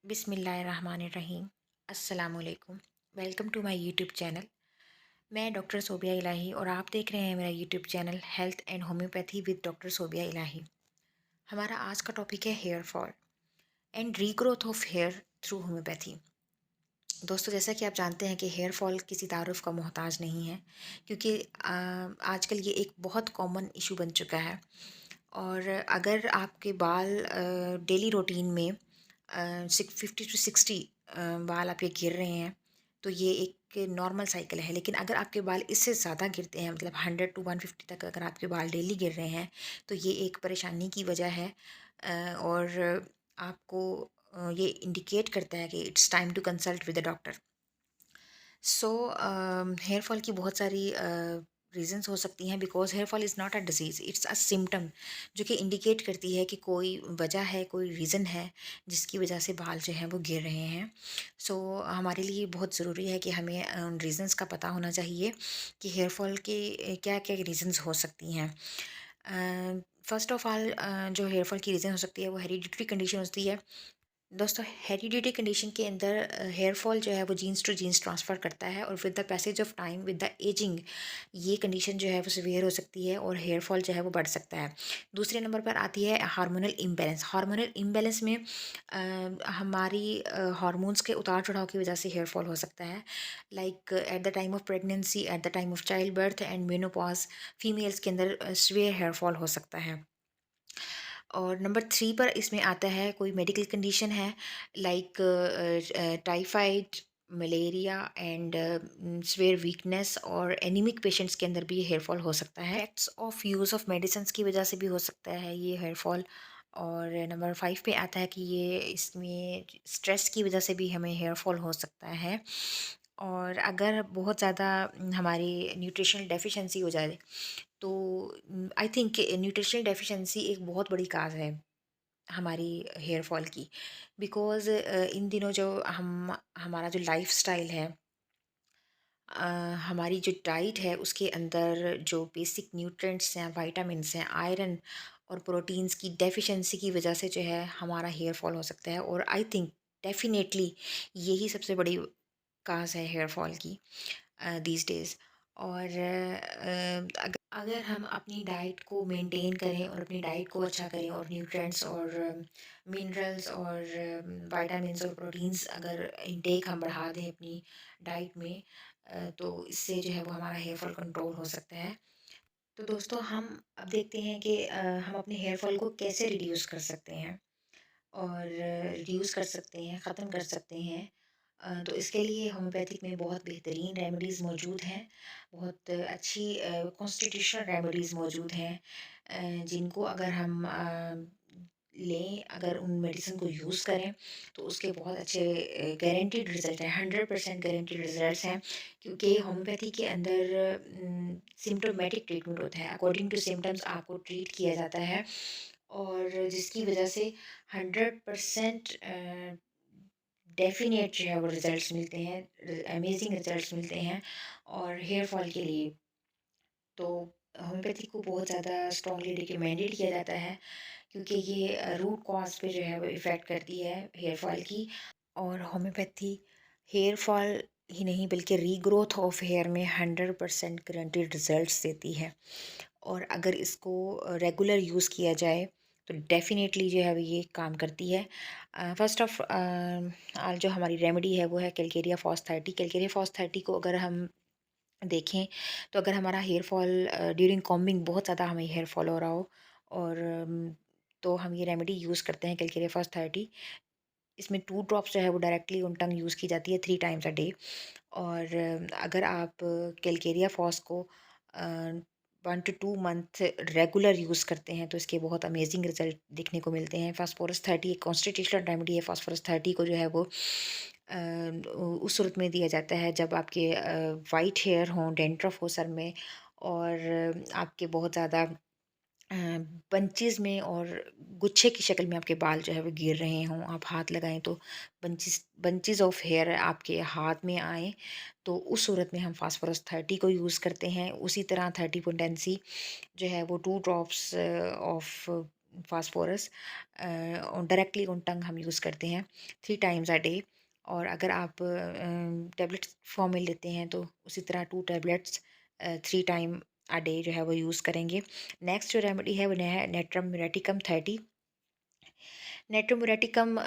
बिस्मिल्लाहिर्रहमानिर्रहीम। अस्सलामुअलैकुम। Welcome to my YouTube channel. मैं डॉक्टर सोबिया इलाही और आप देख रहे हैं मेरा YouTube channel health and homeopathy with doctor Sobia Ilahi. हमारा आज का टॉपिक है hair fall and regrowth of hair through homeopathy. दोस्तों, जैसा कि आप जानते हैं कि हेयर फॉल किसी तारुफ का मोहताज नहीं है, क्योंकि आजकल ये एक बहुत कॉमन इशू बन चुका है। और अगर आपके बाल डेली रूटीन में 50 to 60 बाल आपके गिर रहे हैं, तो ये एक नॉर्मल साइकिल है। लेकिन अगर आपके बाल इससे ज़्यादा गिरते हैं, मतलब 100 to 150 तक अगर आपके बाल डेली गिर रहे हैं, तो ये एक परेशानी की वजह है। और आपको ये इंडिकेट करता है कि it's time to consult with the doctor. So hair fall की बहुत सारी रीजंस हो सकती हैं, because hair fall is not a disease, it's a symptom, जो कि इंडिकेट करती है कि कोई वजह है, कोई रीज़न है जिसकी वजह से बाल जो हैं वो गिर रहे हैं। सो हमारे लिए बहुत ज़रूरी है कि हमें उन रीजंस का पता होना चाहिए कि हेयर फॉल के क्या क्या रीजंस हो सकती हैं। फर्स्ट ऑफ ऑल, जो हेयर फॉल की रीज़न हो सकती है वो हेरिडिटरी कंडीशन होती है। दोस्तों, हेरिडिटी कंडीशन के अंदर हेयर फॉल जो है वो जीन्स टू जीन्स ट्रांसफ़र करता है, और with the passage of time, with the ageing, ये कंडीशन जो है वो सीवियर हो सकती है और हेयर फॉल जो है वो बढ़ सकता है। दूसरे नंबर पर आती है हार्मोनल इम्बैलेंस। हार्मोनल इम्बैलेंस में हमारी हार्मोन्स के उतार चढ़ाव की वजह से हेयर फॉल हो सकता है। Like at the time of pregnancy, at the time of child birth and menopause, females के अंदर सीवियर हेयर फॉल हो सकता है। और नंबर 3 पर इसमें आता है कोई मेडिकल कंडीशन है, like typhoid, malaria and severe weakness, और एनीमिक पेशेंट्स के अंदर भी हेयर फॉल हो सकता है। Effects of use of medicine की वजह से भी हो सकता है ये हेयर फॉल। और नंबर 5 पे आता है कि ये इसमें स्ट्रेस की वजह से भी हमें हेयर फॉल हो सकता है। और अगर बहुत ज़्यादा हमारी न्यूट्रिशनल डेफिशिएंसी हो जाए, तो आई थिंक न्यूट्रिशनल डेफिशिएंसी एक बहुत बड़ी काज़ है हमारी हेयर फॉल की। बिकॉज़ इन दिनों जो हम हमारा जो लाइफ़स्टाइल है, अ, हमारी जो डाइट है, उसके अंदर जो बेसिक न्यूट्रिएंट्स हैं, विटामिन्स हैं, आयरन और प्रोटीन्स की डेफिशिएंसी की वजह से जो है हमारा हेयर फॉल हो सकता है। और आई थिंक डेफ़िनेटली यही सबसे बड़ी काज़ है हेयर फॉल की दीज़ डेज़। और अगर हम अपनी डाइट को मेंटेन करें और अपनी डाइट को अच्छा करें, और न्यूट्रिएंट्स और मिनरल्स और विटामिन्स और प्रोटीन्स अगर इनटेक हम बढ़ा दें अपनी डाइट में, तो इससे जो है वो हमारा हेयर फॉल कंट्रोल हो सकता है। तो दोस्तों, हम अब देखते हैं कि हम अपने हेयर फॉल को कैसे रिड्यूस कर सकते हैं, और रिड्यूस कर सकते हैं, ख़त्म कर सकते हैं। तो इसके लिए होम्योपैथिक में बहुत बेहतरीन रेमेडीज़ मौजूद हैं, बहुत अच्छी कॉन्स्टिट्यूशनल रेमेडीज़ मौजूद हैं, जिनको अगर हम लें, अगर उन मेडिसिन को यूज़ करें, तो उसके बहुत अच्छे गारंटीड रिज़ल्ट हैं, 100% गारंटीड रिज़ल्ट्स हैं। क्योंकि होम्योपैथी के अंदर सिम्प्टोमेटिक ट्रीटमेंट होता है, अकॉर्डिंग टू सिम्पटम्स आपको ट्रीट किया जाता है, और जिसकी वजह से 100% डेफ़िनेट जो है वो रिज़ल्ट्स मिलते हैं, अमेज़िंग रिज़ल्ट्स मिलते हैं। और हेयर फॉल के लिए तो होम्योपैथी को बहुत ज़्यादा स्ट्रॉन्गली रिकमेंडेड किया जाता है, क्योंकि ये रूट कॉज़ पे जो है वो इफ़ेक्ट करती है हेयर फॉल की। और होम्योपैथी हेयर फॉल ही नहीं, बल्कि रीग्रोथ ऑफ हेयर में 100% गारंटीड रिज़ल्ट्स देती है। और अगर इसको रेगुलर यूज़ किया जाए, तो डेफ़िनेटली जो है वो ये काम करती है। फर्स्ट ऑफ ऑल जो हमारी रेमेडी है वो है कैलकेरिया फॉस 30। कैलकेरिया फॉस 30 को अगर हम देखें, तो अगर हमारा हेयर फॉल ड्यूरिंग कॉम्बिंग बहुत ज़्यादा हमें हेयर फॉल हो रहा हो, और तो हम ये रेमेडी यूज़ करते हैं कैलकेरिया फॉस 30। इसमें 2 ड्रॉप्स जो है वो डायरेक्टली ऑन टंग यूज़ की जाती है 3 टाइम्स अ डे। और अगर आप कैलकेरिया फॉस को 1 to 2 मंथ रेगुलर यूज़ करते हैं, तो इसके बहुत अमेजिंग रिजल्ट देखने को मिलते हैं। फास्फोरस 30 एक कॉन्स्टिट्यूशनल रेमेडी है। फास्फोरस 30 को जो है वो उस सूरत में दिया जाता है जब आपके वाइट हेयर हों, डैंड्रफ हो सर में, और आपके बहुत ज़्यादा बंचेज़ में और गुच्छे की शक्ल में आपके बाल जो है वो गिर रहे हों, आप हाथ लगाएँ तो बंचेज़ ऑफ हेयर आपके हाथ में आएँ, तो उस सूरत में हम फास्फोरस 30 को यूज़ करते हैं। उसी तरह 30 पोटेंसी जो है वो 2 drops of phosphorus directly on टंग हम यूज़ करते हैं 3 टाइम्स अ डे। और अगर आप टैबलेट्स फॉर्म में लेते हैं तो उसी तरह 2 टैबलेट्स 3 टाइम अ डे जो है वो यूज़ करेंगे। नेक्स्ट जो रेमेडी है वो है नेट्रम म्यूरेटिकम 30। नेट्रम म्यूरेटिकम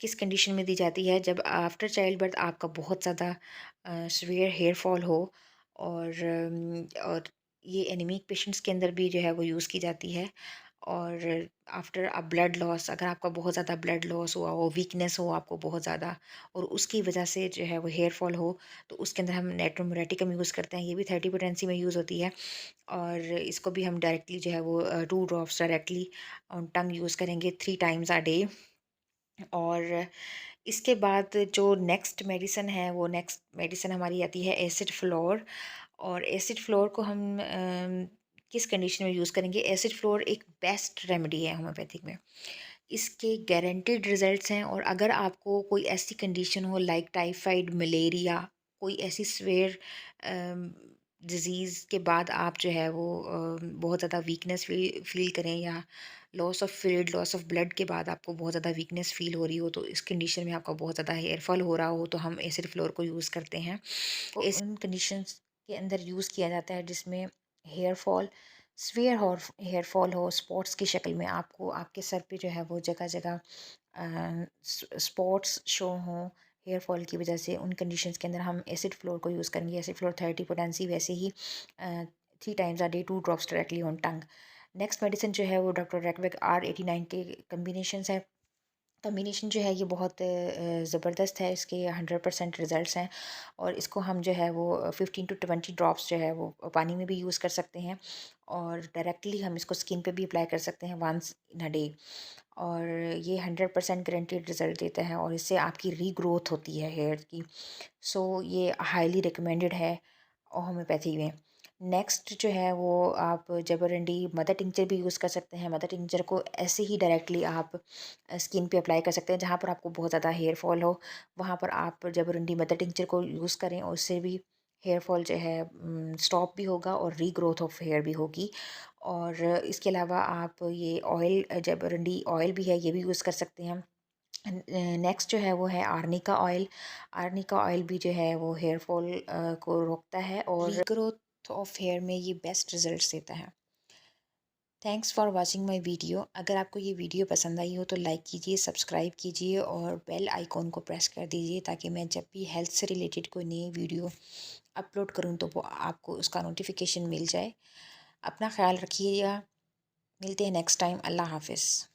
किस कंडीशन में दी जाती है? जब आफ्टर चाइल्ड बर्थ आपका बहुत ज़्यादा सीवियर हेयर फॉल हो, और ये एनीमिक पेशेंट्स के अंदर भी जो है वो यूज़ की जाती है। और आफ्टर अ ब्लड लॉस, अगर आपका बहुत ज़्यादा ब्लड लॉस हुआ हो, वीकनेस हो आपको बहुत ज़्यादा, और उसकी वजह से जो है वो हेयर फॉल हो, तो उसके अंदर हम नेट्रम म्यूरेटिकम यूज़ करते हैं। ये भी 30 पोटेंसी में यूज़ होती है। और इसको भी हम डायरेक्टली जो है वो 2 drops directly on tongue use करेंगे 3 टाइम्स अ डे। और इसके बाद जो नेक्स्ट मेडिसिन है, वो नेक्स्ट मेडिसिन हमारी आती है एसिड फ्लोर। और एसिड फ्लोर को हम किस कंडीशन में यूज़ करेंगे? एसिड फ्लोर एक बेस्ट रेमेडी है होम्योपैथिक में। इसके गारंटीड रिजल्ट्स हैं। और अगर आपको कोई ऐसी कंडीशन हो लाइक टाइफाइड, मलेरिया, कोई ऐसी सीवियर डिज़ीज़ के बाद आप जो है वो बहुत ज़्यादा वीकनेस फ़ील करें, या loss of fluid, loss of blood के बाद आपको बहुत ज़्यादा वीकनेस फ़ील हो रही हो, तो इस कंडीशन में आपका बहुत ज़्यादा हेयर फॉल हो रहा हो, तो हम एसिड फ्लोर को यूज़ करते हैं। तो उन कंडीशंस के अंदर यूज़ किया जाता है जिसमें hair fall, severe or hair fall हो, स्पॉट्स की शक्ल में आपको आपके सर पे जो है वो जगह-जगह स्पॉट्स शो हों हेयर फॉल की वजह से। उन कंडीशंस के अंदर हम एसिड फ्लोर को यूज़ करेंगे। एसिड फ्लोर 30 पोटेंसी, वैसे ही 3 times a day 2 drops directly on tongue. Next medicine जो है वो डॉक्टर रैकबैक R89 के कम्बिनेशंस है। कॉम्बिनेशन जो है ये बहुत ज़बरदस्त है, इसके 100% रिज़ल्ट्स हैं। और इसको हम जो है वो 15 to 20 ड्रॉप्स जो है वो पानी में भी यूज़ कर सकते हैं, और डायरेक्टली हम इसको स्किन पे भी अप्लाई कर सकते हैं वंस इन अ डे। और ये 100% गारंटीड रिज़ल्ट देता है, और इससे आपकी रीग्रोथ होती है हेयर की। सो ये हाईली रिकमेंडेड है होम्योपैथी में। नेक्स्ट जो है वो आप जबरंडी मदर टिंचर भी यूज़ कर सकते हैं। मदर टिंचर को ऐसे ही डायरेक्टली आप स्किन पे अप्लाई कर सकते हैं। जहाँ पर आपको बहुत ज़्यादा हेयर फॉल हो, वहाँ पर आप जबरंडी मदर टिंचर को यूज़ करें, और उससे भी हेयर फॉल जो है स्टॉप भी होगा और रीग्रोथ ऑफ हेयर भी होगी। और इसके अलावा आप ये ऑयल, जबरंडी ऑयल भी है, ये भी यूज़ कर सकते हैं। नेक्स्ट जो है वो है आर्निका ऑयल। आर्निका ऑयल भी जो है वो हेयर फॉल को रोकता है, और रीग्रोथ ऑफ हेयर में ये बेस्ट रिजल्ट्स देता है। Thanks for watching my video. अगर आपको ये वीडियो पसंद आई हो तो लाइक कीजिए, सब्सक्राइब कीजिए, और बेल आइकॉन को प्रेस कर दीजिए, ताकि मैं जब भी हेल्थ से रिलेटेड कोई नई वीडियो अपलोड करूँ तो वो आपको उसका नोटिफिकेशन मिल जाए। अपना ख्याल रखिएगा। मिलते हैं नेक्स्ट टाइम। अल्लाह हाफ़िज़।